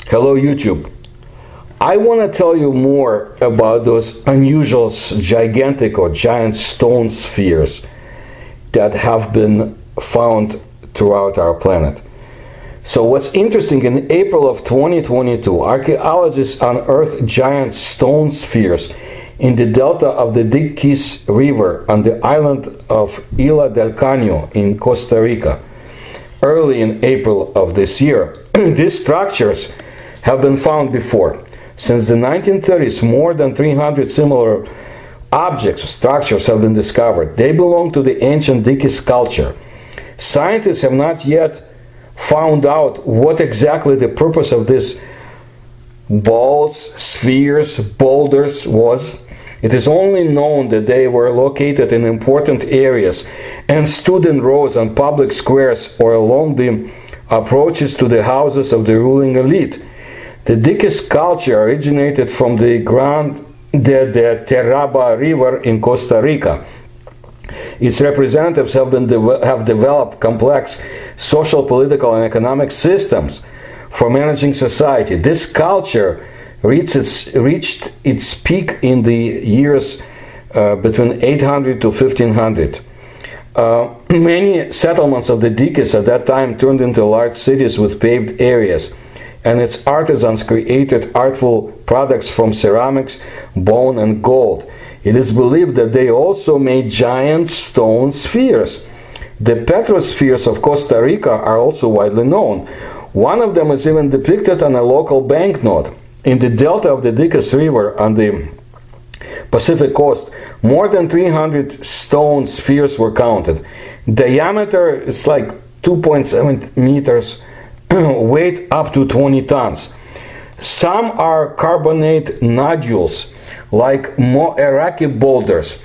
Hello YouTube. I want to tell you more about those unusual gigantic or giant stone spheres that have been found throughout our planet. So what's interesting, in April of 2022, archaeologists unearthed giant stone spheres in the delta of the Diquis River on the island of Isla del Caño in Costa Rica. Early in April of this year, these structures have been found before. Since the 1930s, more than 300 similar objects, structures have been discovered. They belong to the ancient Diquis culture. Scientists have not yet found out what exactly the purpose of these balls, spheres, boulders was. It is only known that they were located in important areas and stood in rows on public squares or along the approaches to the houses of the ruling elite. The Diquis culture originated from the Grande de Terraba River in Costa Rica. Its representatives have developed complex social, political, and economic systems for managing society. This culture reached its peak in the years between 800 to 1500. Many settlements of the Diquis at that time turned into large cities with paved areas, and its artisans created artful products from ceramics, bone, and gold. It is believed that they also made giant stone spheres. The Petrospheres of Costa Rica are also widely known. One of them is even depicted on a local banknote. In the delta of the Diquis River on the Pacific coast, more than 300 stone spheres were counted. Diameter is like 2.7 meters, weight up to 20 tons. Some are carbonate nodules, like Moyaraki boulders,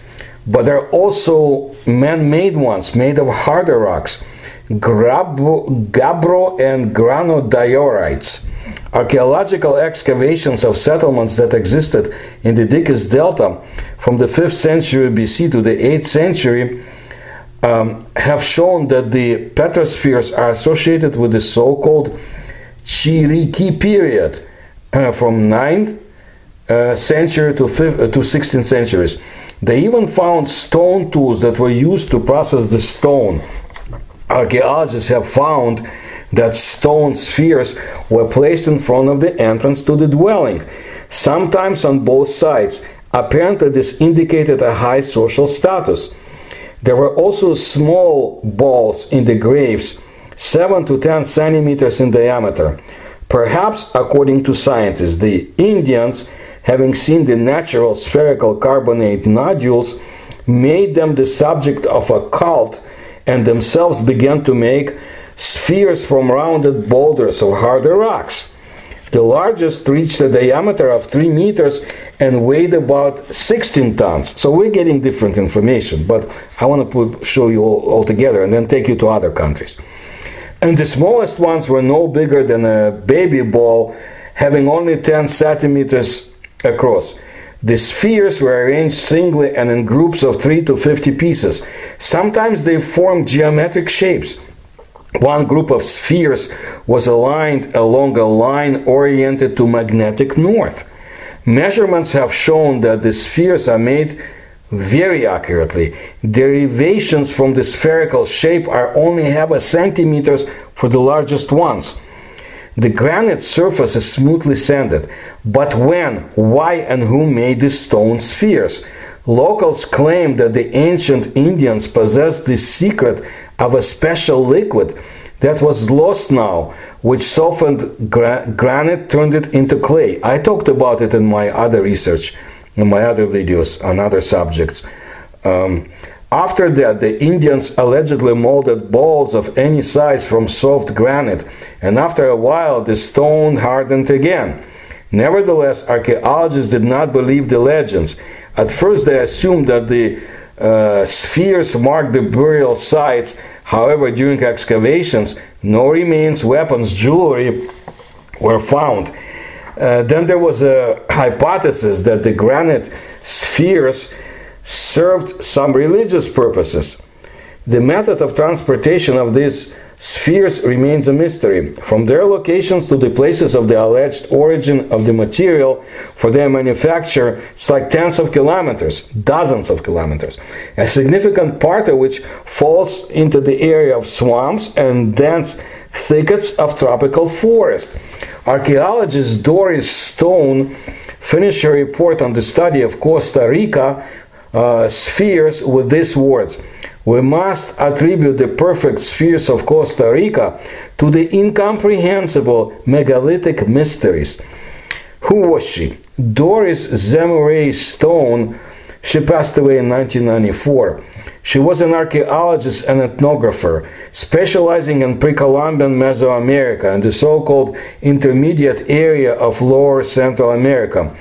but there are also man-made ones made of harder rocks, gabbro and granodiorites. Archaeological excavations of settlements that existed in the Diquis Delta from the 5th century BC to the 8th century have shown that the Petrospheres are associated with the so-called Chiriqui period from 9th century to 16th centuries. They even found stone tools that were used to process the stone. Archaeologists have found that stone spheres were placed in front of the entrance to the dwelling, sometimes on both sides. Apparently, this indicated a high social status. There were also small balls in the graves, 7 to 10 centimeters in diameter. Perhaps, according to scientists, the Indians, having seen the natural spherical carbonate nodules, made them the subject of a cult and themselves began to make spheres from rounded boulders of harder rocks. The largest reached a diameter of 3 meters and weighed about 16 tons. So we're getting different information, but I want to show you all together and then take you to other countries. And the smallest ones were no bigger than a baby ball, having only 10 centimeters across. The spheres were arranged singly and in groups of 3 to 50 pieces. Sometimes they formed geometric shapes. One group of spheres was aligned along a line oriented to magnetic north. Measurements have shown that the spheres are made very accurately. Derivations from the spherical shape are only half a centimeters for the largest ones. The granite surface is smoothly sanded. But when, why, and who made these stone spheres? Locals claim that the ancient Indians possessed the secret of a special liquid that was lost now, which softened granite, turned it into clay. I talked about it in my other research, in my other videos on other subjects. After that, the Indians allegedly molded balls of any size from soft granite, and after a while the stone hardened again. Nevertheless, archaeologists did not believe the legends. At first they assumed that the spheres marked the burial sites. However, during excavations, no remains, weapons, jewelry were found. Then there was a hypothesis that the granite spheres served some religious purposes. The method of transportation of these spheres remains a mystery. From their locations to the places of the alleged origin of the material for their manufacture, it's like tens of kilometers, dozens of kilometers, a significant part of which falls into the area of swamps and dense thickets of tropical forest. Archaeologist Doris Stone finished her report on the study of Costa Rica spheres with these words: "We must attribute the perfect spheres of Costa Rica to the incomprehensible megalithic mysteries." Who was she? Doris Zemure Stone. She passed away in 1994. She was an archaeologist and ethnographer, specializing in pre-Columbian Mesoamerica and the so-called intermediate area of Lower Central America.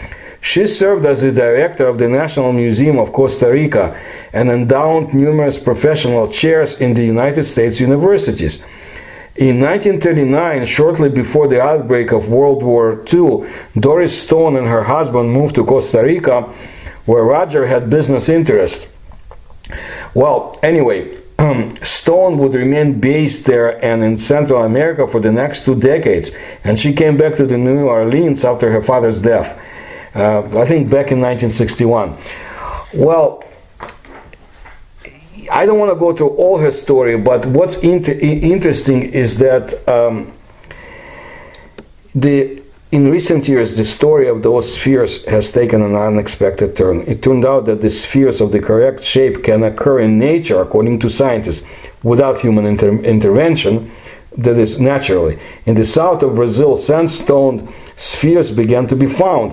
She served as the director of the National Museum of Costa Rica and endowed numerous professional chairs in the United States universities. In 1939, shortly before the outbreak of World War II, Doris Stone and her husband moved to Costa Rica, where Roger had business interests. Well, anyway, Stone would remain based there and in Central America for the next 2 decades, and she came back to the New Orleans after her father's death. I think back in 1961. Well, I don't want to go through all her story, but what's interesting is that in recent years, the story of those spheres has taken an unexpected turn. It turned out that the spheres of the correct shape can occur in nature, according to scientists, without human intervention, that is, naturally. In the south of Brazil, sandstone spheres began to be found.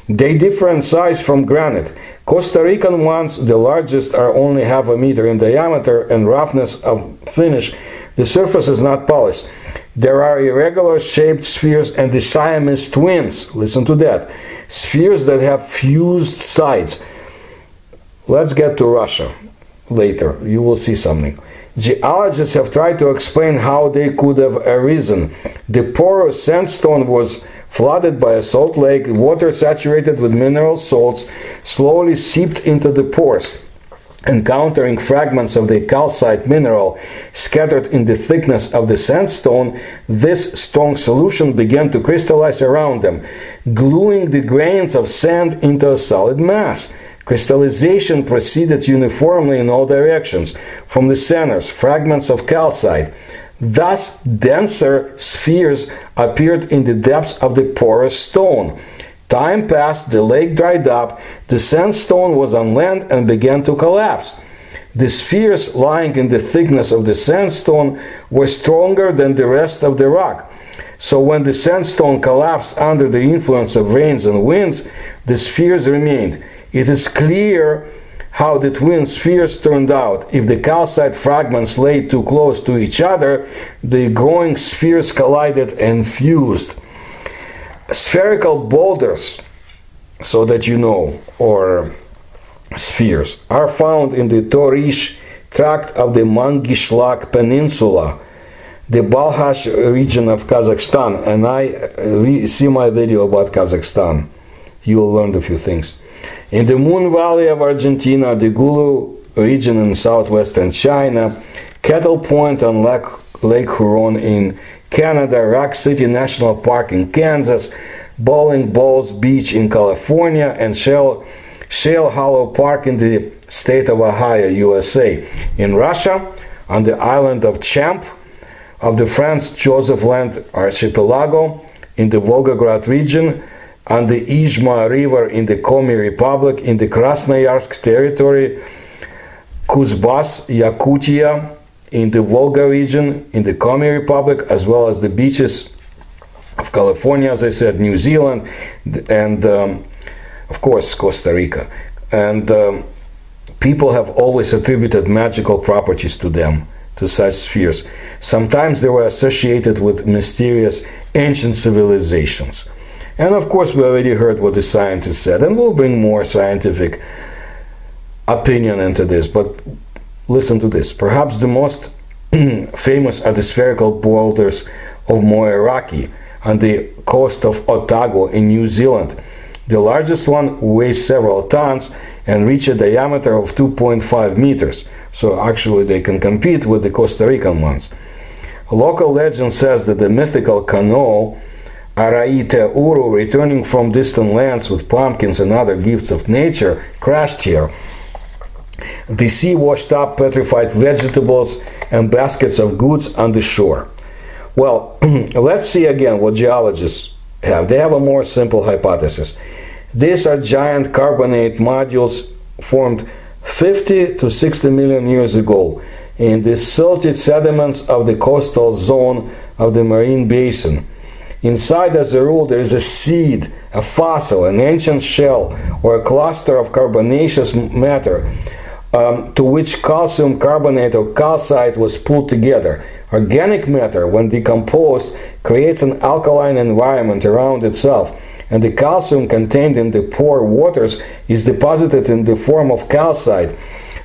They differ in size from granite. Costa Rican ones, the largest, are only half a meter in diameter and roughness of finish. The surface is not polished. There are irregular shaped spheres and the Siamese twins. Listen to that. Spheres that have fused sides. Let's get to Russia later. You will see something. Geologists have tried to explain how they could have arisen. The porous sandstone was flooded by a salt lake. Water saturated with mineral salts slowly seeped into the pores, encountering fragments of the calcite mineral scattered in the thickness of the sandstone. This strong solution began to crystallize around them, gluing the grains of sand into a solid mass. Crystallization proceeded uniformly in all directions, from the centers, fragments of calcite. Thus, denser spheres appeared in the depths of the porous stone. Time passed, the lake dried up, the sandstone was on land and began to collapse. The spheres lying in the thickness of the sandstone were stronger than the rest of the rock. So when the sandstone collapsed under the influence of rains and winds, the spheres remained. It is clear how the twin spheres turned out. If the calcite fragments lay too close to each other, the growing spheres collided and fused. Spherical boulders, so that you know, or spheres, are found in the Torish tract of the Mangyshlak Peninsula, the Balkh region of Kazakhstan, and see my video about Kazakhstan. You will learn a few things. In the Moon Valley of Argentina, the Gulu region in southwestern China, Kettle Point on Lake Huron in Canada, Rock City National Park in Kansas, Bowling Balls Beach in California, and Shale Hollow Park in the state of Ohio, USA. In Russia, on the island of Champ of the Franz Joseph Land Archipelago, in the Volgograd region, on the Izhma River in the Komi Republic, in the Krasnoyarsk territory, Kuzbas, Yakutia, in the Volga region, in the Komi Republic, as well as the beaches of California, as I said, New Zealand, and of course Costa Rica. And people have always attributed magical properties to them, to such spheres. Sometimes they were associated with mysterious ancient civilizations. And of course we already heard what the scientists said, and we'll bring more scientific opinion into this, but listen to this. Perhaps the most famous are the spherical boulders of Moyaraki on the coast of Otago in New Zealand. The largest one weighs several tons and reach a diameter of 2.5 meters. So actually they can compete with the Costa Rican ones. Local legend says that the mythical canoe Araite Uru, returning from distant lands with pumpkins and other gifts of nature, crashed here. The sea washed up petrified vegetables and baskets of goods on the shore. Well, let's see again what geologists have. They have a more simple hypothesis. These are giant carbonate modules formed 50 to 60 million years ago in the silted sediments of the coastal zone of the marine basin. Inside, as a rule, there is a seed, a fossil, an ancient shell, or a cluster of carbonaceous matter to which calcium carbonate or calcite was pulled together. Organic matter, when decomposed, creates an alkaline environment around itself, and the calcium contained in the pore waters is deposited in the form of calcite,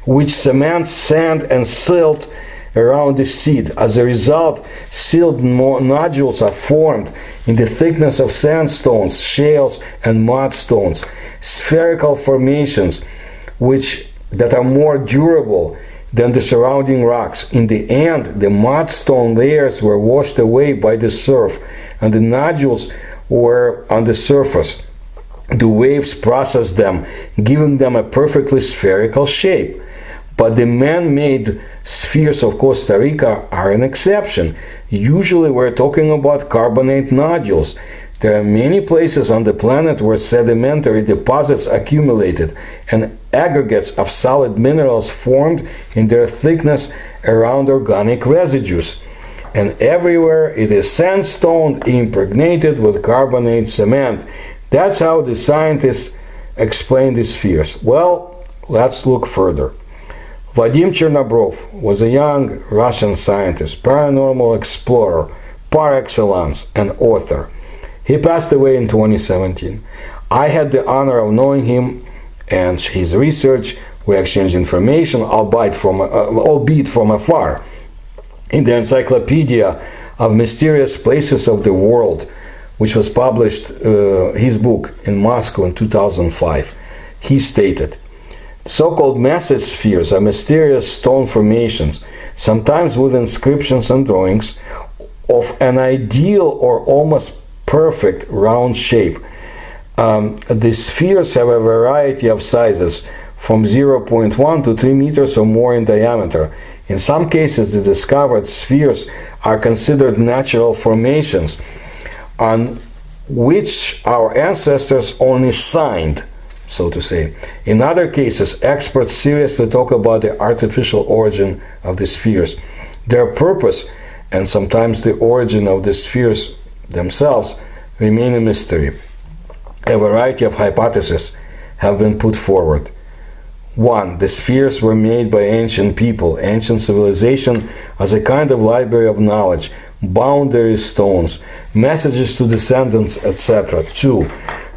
which cements sand and silt around the seed. As a result, sealed nodules are formed in the thickness of sandstones, shales, and mudstones, spherical formations that are more durable than the surrounding rocks. In the end, the mudstone layers were washed away by the surf, and the nodules were on the surface. The waves processed them, giving them a perfectly spherical shape. But the man-made spheres of Costa Rica are an exception. Usually we're talking about carbonate nodules. There are many places on the planet where sedimentary deposits accumulated and aggregates of solid minerals formed in their thickness around organic residues. And everywhere it is sandstone impregnated with carbonate cement. That's how the scientists explain the spheres. Well, let's look further. Vadim Chernobrov was a young Russian scientist, paranormal explorer par excellence, and author. He passed away in 2017. I had the honor of knowing him and his research. We exchanged information, albeit from afar. In the Encyclopedia of Mysterious Places of the World, which was published, his book, in Moscow in 2005, he stated, so-called message spheres are mysterious stone formations, sometimes with inscriptions and drawings, of an ideal or almost perfect round shape. The spheres have a variety of sizes, from 0.1 to 3 meters or more in diameter. In some cases, the discovered spheres are considered natural formations on which our ancestors only signed, so to say. In other cases, experts seriously talk about the artificial origin of the spheres. Their purpose, and sometimes the origin of the spheres themselves, remain a mystery. A variety of hypotheses have been put forward. 1. The spheres were made by ancient people, ancient civilization, as a kind of library of knowledge, boundary stones, messages to descendants, etc. 2.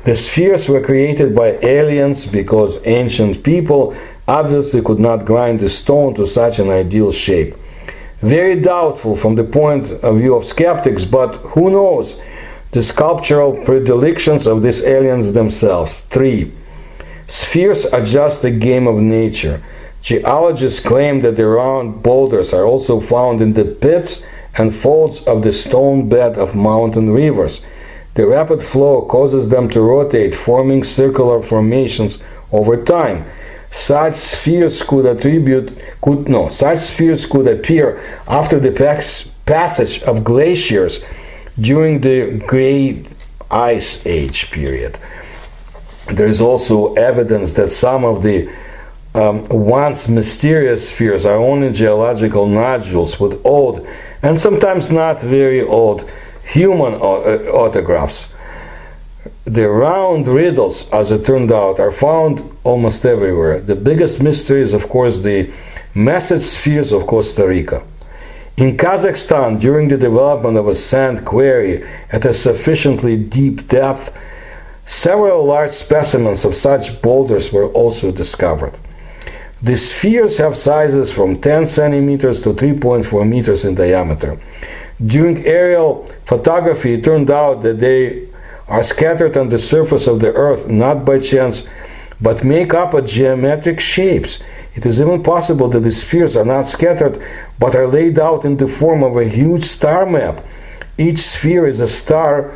The spheres were created by aliens because ancient people obviously could not grind the stone to such an ideal shape. Very doubtful from the point of view of skeptics, but who knows the sculptural predilections of these aliens themselves. 3. Spheres are just a game of nature. Geologists claim that the round boulders are also found in the pits and folds of the stone bed of mountain rivers. The rapid flow causes them to rotate, forming circular formations over time. Such spheres could appear after the passage of glaciers during the Great Ice Age period. There is also evidence that some of the once mysterious spheres are only geological nodules with old, and sometimes not very old, human autographs. The round riddles, as it turned out, are found almost everywhere. The biggest mystery is, of course, the message spheres of Costa Rica. In Kazakhstan, during the development of a sand quarry at a sufficiently deep depth, several large specimens of such boulders were also discovered. The spheres have sizes from 10 centimeters to 3.4 meters in diameter. During aerial photography, it turned out that they are scattered on the surface of the earth, not by chance, but make up geometric shapes. It is even possible that the spheres are not scattered, but are laid out in the form of a huge star map. Each sphere is a star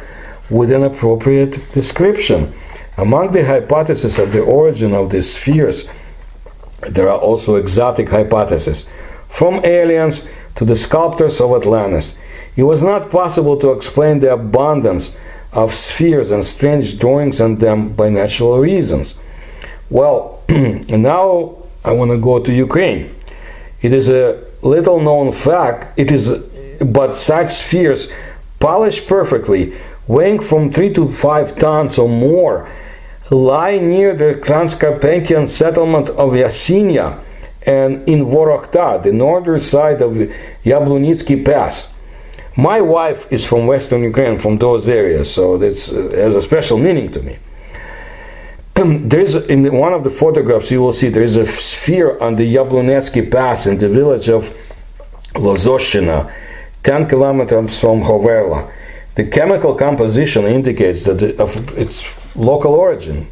with an appropriate description. Among the hypotheses of the origin of the spheres, there are also exotic hypotheses, from aliens to the sculptors of Atlantis. It was not possible to explain the abundance of spheres and strange drawings on them by natural reasons. Well, now I want to go to Ukraine. It is a little known fact, but such spheres, polished perfectly, weighing from 3 to 5 tons or more, lie near the Transcarpathian settlement of Yakutia and in Vorokhta, the northern side of Yablunitsky Pass. My wife is from western Ukraine, from those areas, so this has a special meaning to me. There's, in one of the photographs you will see, there is a sphere on the Yablunetsky Pass in the village of Lozoshina, 10 kilometers from Hoverla. The chemical composition indicates that of its local origin.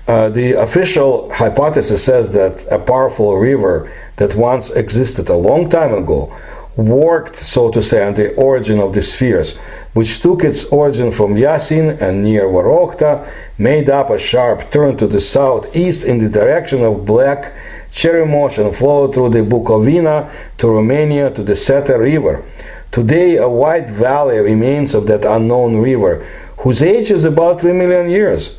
The official hypothesis says that a powerful river that once existed a long time ago worked, so to say, on the origin of the spheres, which took its origin from Yasin and near Vorokhta, made up a sharp turn to the southeast in the direction of Black Cherimosh and followed through the Bukovina to Romania to the Seta River. Today, a wide valley remains of that unknown river, whose age is about 3 million years.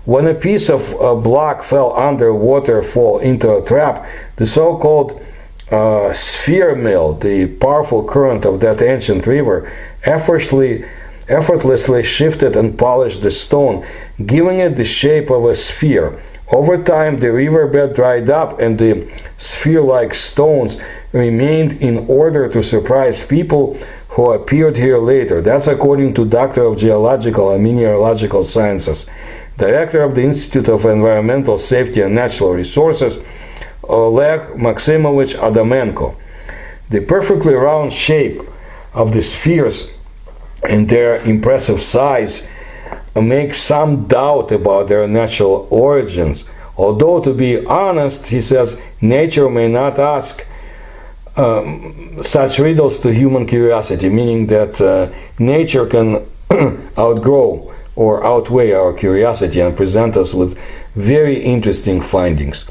When a piece of block fell under a waterfall into a trap, the so-called sphere mill, the powerful current of that ancient river, effortlessly shifted and polished the stone, giving it the shape of a sphere. Over time, the riverbed dried up and the sphere-like stones remained in order to surprise people who appeared here later. That's according to Doctor of Geological and Mineralogical Sciences, Director of the Institute of Environmental Safety and Natural Resources, Oleg Maximovich Adamenko. The perfectly round shape of the spheres and their impressive size makes some doubt about their natural origins. Although, to be honest, he says, nature may not ask such riddles to human curiosity, meaning that nature can outgrow or outweigh our curiosity and present us with very interesting findings.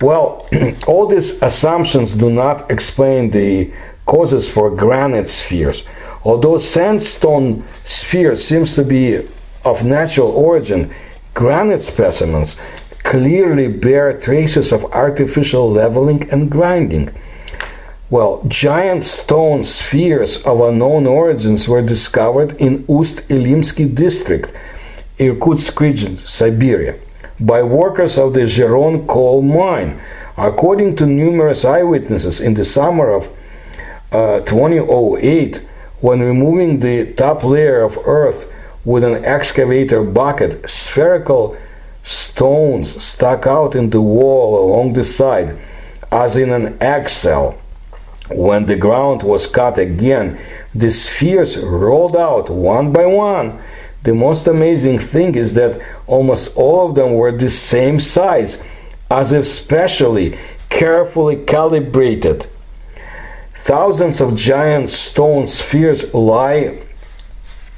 Well, all these assumptions do not explain the causes for granite spheres. Although sandstone spheres seems to be of natural origin, granite specimens clearly bear traces of artificial leveling and grinding. Well, giant stone spheres of unknown origins were discovered in Ust-Ilimsky district, Irkutsk region, Siberia, by workers of the Zheron coal mine. According to numerous eyewitnesses, in the summer of 2008, when removing the top layer of earth with an excavator bucket, spherical stones stuck out in the wall along the side, as in an egg cell. When the ground was cut again, the spheres rolled out one by one. The most amazing thing is that almost all of them were the same size, as if specially, carefully calibrated. Thousands of giant stone spheres lie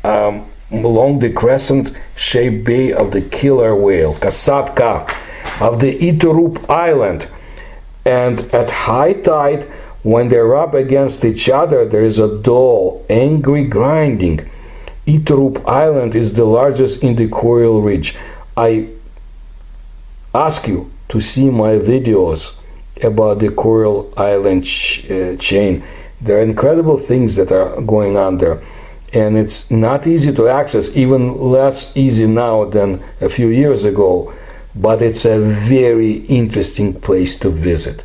along the crescent-shaped bay of the killer whale, Kasatka, of the Iturup Island, and at high tide, when they rub against each other, there is a dull, angry grinding. Iturup Island is the largest in the Coral Ridge. I ask you to see my videos about the Coral Island chain. There are incredible things that are going on there, and it's not easy to access, even less easy now than a few years ago, but it's a very interesting place to visit.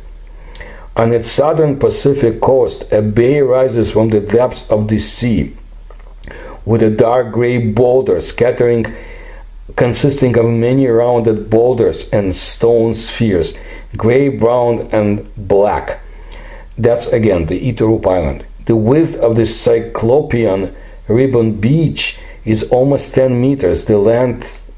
On its southern Pacific coast, a bay rises from the depths of the sea, with a dark gray boulder scattering, consisting of many rounded boulders and stone spheres, gray, brown, and black. That's again the Iturup Island. The width of the Cyclopean ribbon beach is almost 10 meters. The length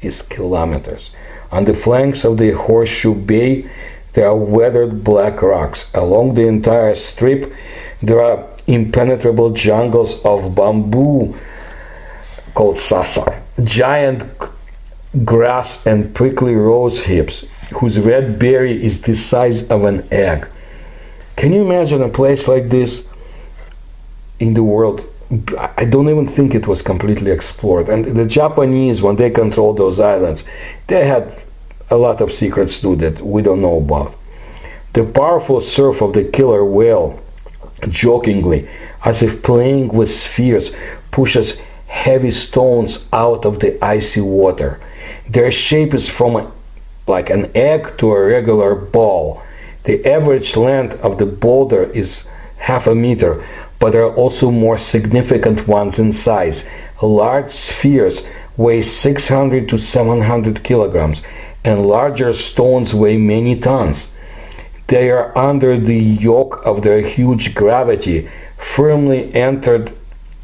is kilometers. On the flanks of the Horseshoe Bay, They are weathered black rocks. Along the entire strip, there are impenetrable jungles of bamboo called sasa, giant grass and prickly rose hips, whose red berry is the size of an egg. Can you imagine a place like this in the world? I don't even think it was completely explored. And the Japanese, when they controlled those islands, they had a lot of secrets too that we don't know about. The powerful surf of the killer whale, jokingly, as if playing with spheres, pushes heavy stones out of the icy water. Their shape is from like an egg to a regular ball. The average length of the boulder is half a meter, but there are also more significant ones in size. Large spheres weigh 600 to 700 kilograms, and larger stones weigh many tons. They are under the yoke of their huge gravity, firmly entered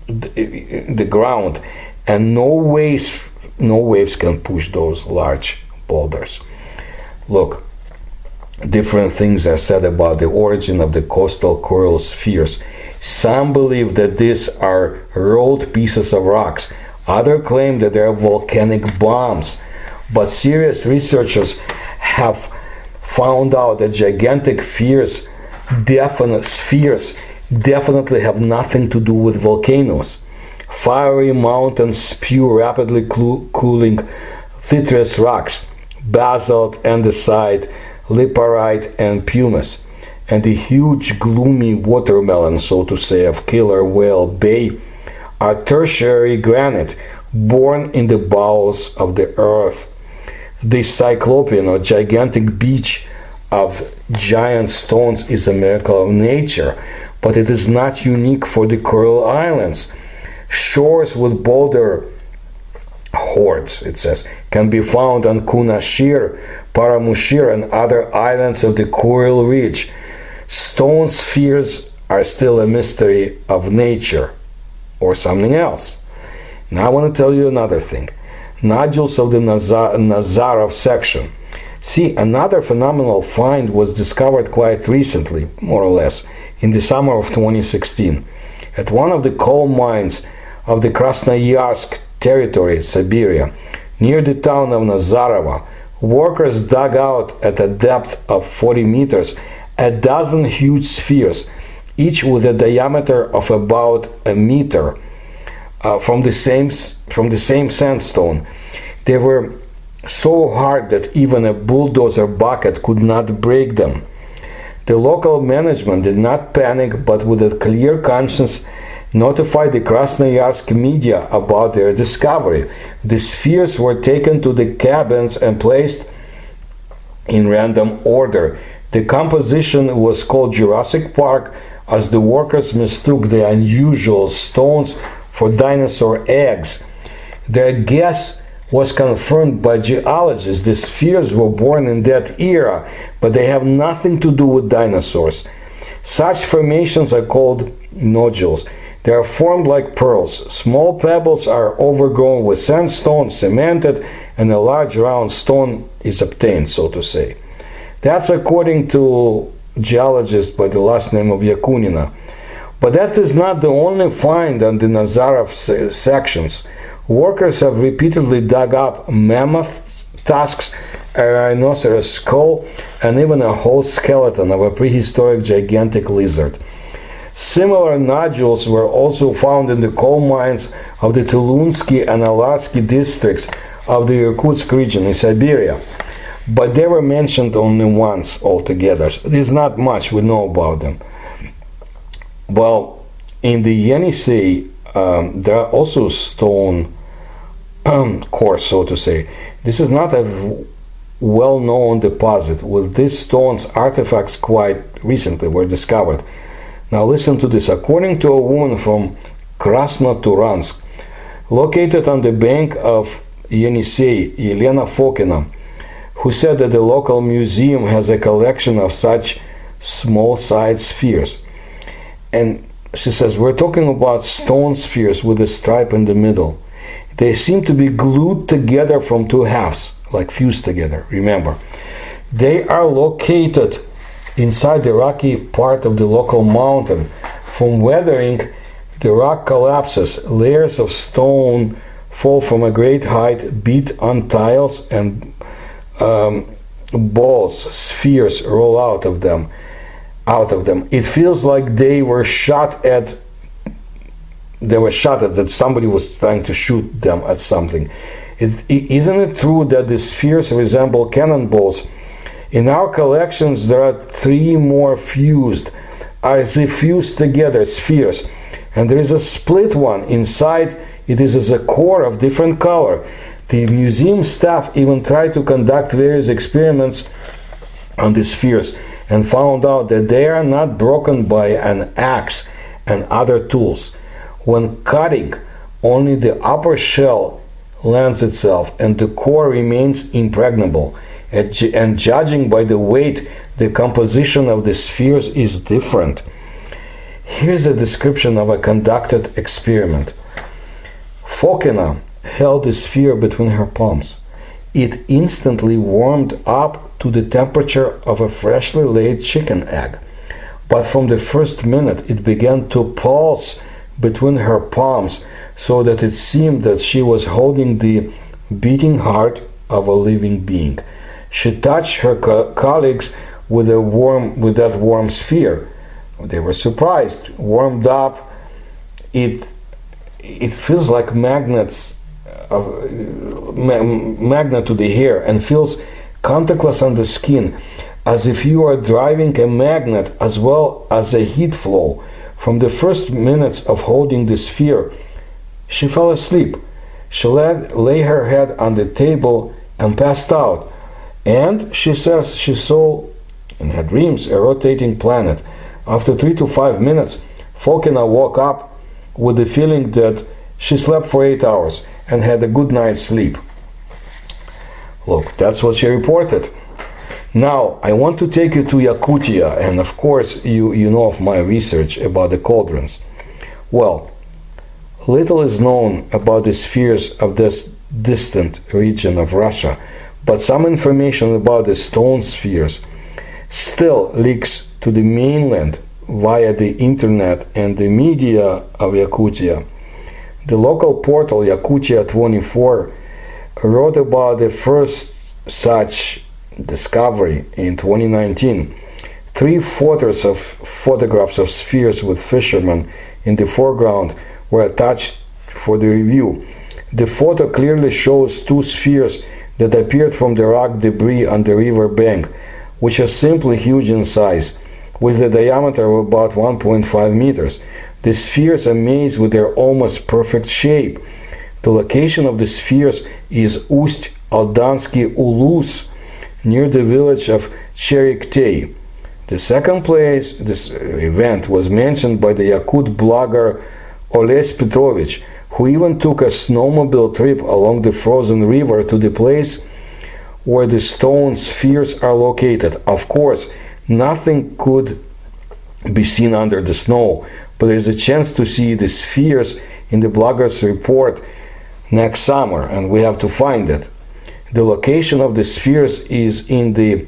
the ground, and no waves can push those large boulders. Look, different things are said about the origin of the coastal coral spheres. Some believe that these are rolled pieces of rocks. Others claim that they are volcanic bombs. But serious researchers have found out that gigantic spheres definitely have nothing to do with volcanoes. Fiery mountains spew rapidly cooling vitreous rocks, basalt, andesite, liparite, and pumice. And the huge gloomy watermelon, so to say, of Killer Whale Bay are tertiary granite born in the bowels of the earth. The cyclopean or gigantic beach of giant stones is a miracle of nature, but it is not unique for the Coral Islands. Shores with boulder hoards, it says, can be found on Kunashir, Paramushir, and other islands of the Coral Ridge. Stone spheres are still a mystery of nature or something else. Now I want to tell you another thing. Nodules of the Nazarov section. See, another phenomenal find was discovered quite recently, more or less, in the summer of 2016. At one of the coal mines of the Krasnoyarsk territory, Siberia, near the town of Nazarova, workers dug out at a depth of 40 meters a dozen huge spheres, each with a diameter of about a meter, from the same sandstone. They were so hard that even a bulldozer bucket could not break them. The local management did not panic, but with a clear conscience notified the Krasnoyarsk media about their discovery. The spheres were taken to the cabins and placed in random order. The composition was called Jurassic Park, as the workers mistook the unusual stones for dinosaur eggs. Their guess was confirmed by geologists. The spheres were born in that era, but they have nothing to do with dinosaurs. Such formations are called nodules. They are formed like pearls. Small pebbles are overgrown with sandstone, cemented, and a large round stone is obtained, so to say. That's according to geologist by the last name of Yakunina. But that is not the only find on the Nazarov sections. Workers have repeatedly dug up mammoth tusks, a rhinoceros skull, and even a whole skeleton of a prehistoric gigantic lizard. Similar nodules were also found in the coal mines of the Tulunsky and Alarsky districts of the Irkutsk region in Siberia, but they were mentioned only once altogether. There's not much we know about them. Well, in the Yenisei, there are also stone cores, so to say. This is not a well-known deposit. With these stones, artifacts quite recently were discovered. Now listen to this. According to a woman from Krasnoturansk, located on the bank of Yenisei, Elena Fokina, who said that the local museum has a collection of such small-sized spheres. And she says, we're talking about stone spheres with a stripe in the middle. They seem to be glued together from two halves, like fused together, remember. They are located inside the rocky part of the local mountain. From weathering, the rock collapses. Layers of stone fall from a great height, beat on tiles, and balls, spheres roll out of them. It feels like they were shot at. That somebody was trying to shoot them at something. Isn't it true that the spheres resemble cannonballs? In our collections, there are 3 more fused, as if fused together, spheres, and there is a split one inside. It is as a core of different color. The museum staff even tried to conduct various experiments on the spheres and found out that they are not broken by an axe and other tools. When cutting, only the upper shell lends itself and the core remains impregnable. And judging by the weight, the composition of the spheres is different. Here's a description of a conducted experiment. Fokina held the sphere between her palms. It instantly warmed up to the temperature of a freshly laid chicken egg. But from the first minute, it began to pulse between her palms, so that it seemed that she was holding the beating heart of a living being. She touched her colleagues with that warm sphere. They were surprised. Warmed up, it feels like magnet to the hair, and feels contactless on the skin, as if you are driving a magnet as well as a heat flow. From the first minutes of holding the sphere, she fell asleep. She lay her head on the table and passed out. And she says she saw in her dreams a rotating planet. After 3 to 5 minutes, Fokina woke up with the feeling that she slept for 8 hours and had a good night's sleep. Look, that's what she reported. Now, I want to take you to Yakutia, and of course, you know of my research about the cauldrons. Well, little is known about the spheres of this distant region of Russia, but some information about the stone spheres still leaks to the mainland via the internet and the media of Yakutia. The local portal Yakutia 24 wrote about the first such discovery in 2019. 3 photographs of spheres with fishermen in the foreground were attached for the review. The photo clearly shows 2 spheres that appeared from the rock debris on the river bank, which is simply huge in size, with a diameter of about 1.5 meters. The spheres amaze with their almost perfect shape. The location of the spheres is Ust-Aldansky Ulus, near the village of Cherikhtey. The second place this event was mentioned by the Yakut blogger Oles Petrovich, who even took a snowmobile trip along the frozen river to the place where the stone spheres are located. Of course, nothing could be seen under the snow, but there is a chance to see the spheres in the blogger's report next summer, and we have to find it. The location of the spheres is in the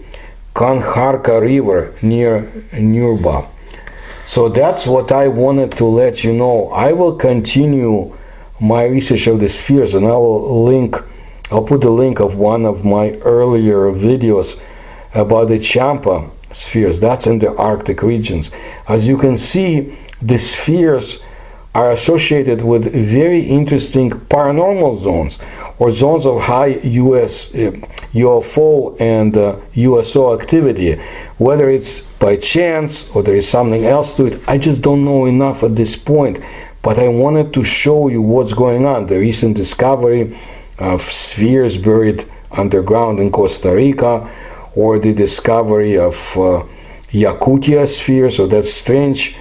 Konkharka River near Nurba. So that's what I wanted to let you know. I will continue my research of the spheres, and I'll put the link of one of my earlier videos about the Champa spheres. That's in the Arctic regions. As you can see, the spheres are associated with very interesting paranormal zones, or zones of high UFO and USO activity. Whether it's by chance or there is something else to it, I just don't know enough at this point. But I wanted to show you what's going on. The recent discovery of spheres buried underground in Costa Rica, or the discovery of Yakutia spheres, or that strange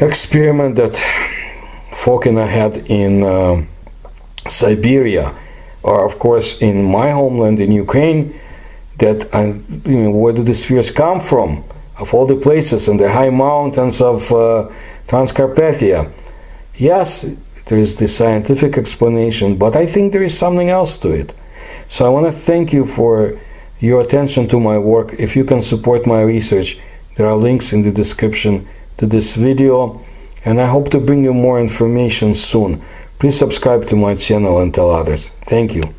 experiment that Fokina had in Siberia, or of course in my homeland in Ukraine, that where do the spheres come from? Of all the places in the high mountains of Transcarpathia. Yes, there is the scientific explanation, but I think there is something else to it. So I want to thank you for your attention to my work. If you can support my research, there are links in the description to this video, and I hope to bring you more information soon. Please subscribe to my channel and tell others. Thank you.